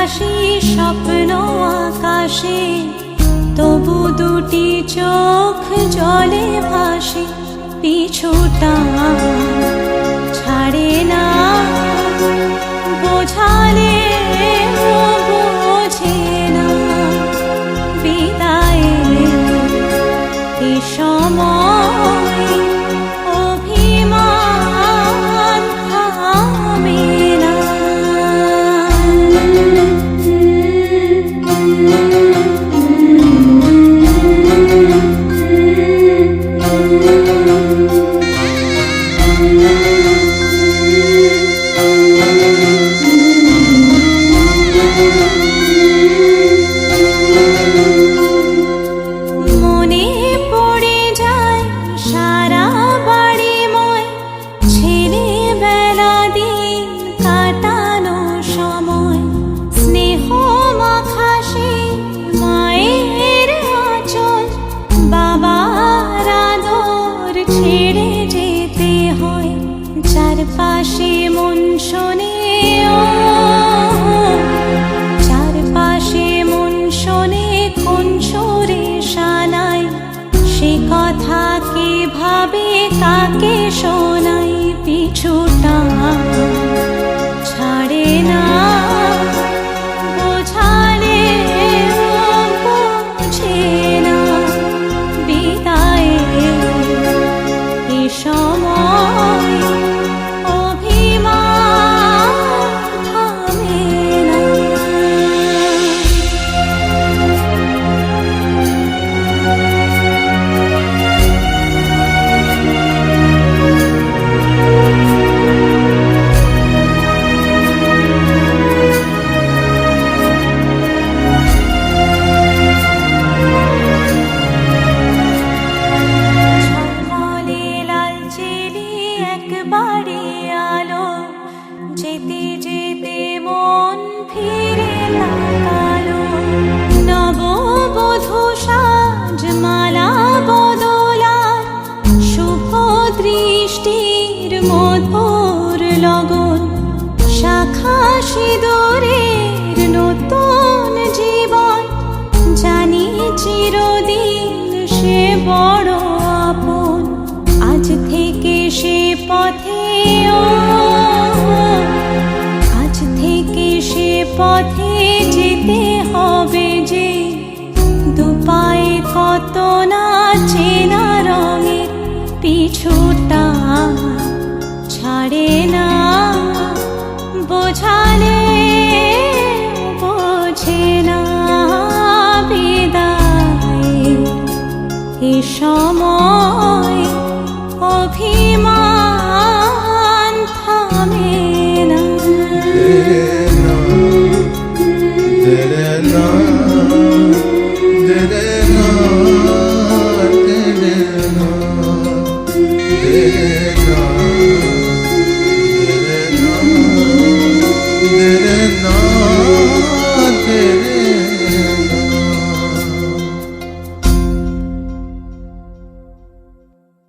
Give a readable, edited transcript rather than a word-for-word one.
ভাসি স্বপ্ন আকাশে, তবু দুটি চোখ জলে ভাসে। পিছুটা ছাড়ে না, বোঝালে বোঝে না। বিদায়ের এ সময় অভিমান থামে না। মনে পড়ে যায় সারা বাড়িময় ছেলেবেলা, দিন কাটানো সময়। স্নেহ মাখা সেই মায়ের আঁচল, বাবার আদর ছেড়ে যেতে হয়। চারপাশে মন শোনে, চারপাশে মন শোনে কোন সুরে শানাই। সে কথা কে ভাবে, কাকে শোনাই। পিছুটা ছাড়ে না, বোঝালে বোঝে না। বিদায়ের এ সময় অভিমান থামে না। ঝলমলে লাল চিলি একবারে আলো, যেতে যেতে মন ফিরে তাকালো। নববধূ সাজ মালা বদলার, শুভ দৃষ্টির মধুর লগন। শাখা সিঁদুরের নতুন জীবন, জানি চিরদিন সে বড় আপন। আজ থেকে সে পথে, আজ থেকে সে পথে যেতে হবে যে। দুপায়ে কত না চেনা রঙের, পিছুটা ছাড়ে না, বোঝালে বোঝে না। বিদায়ের এ সময় অভি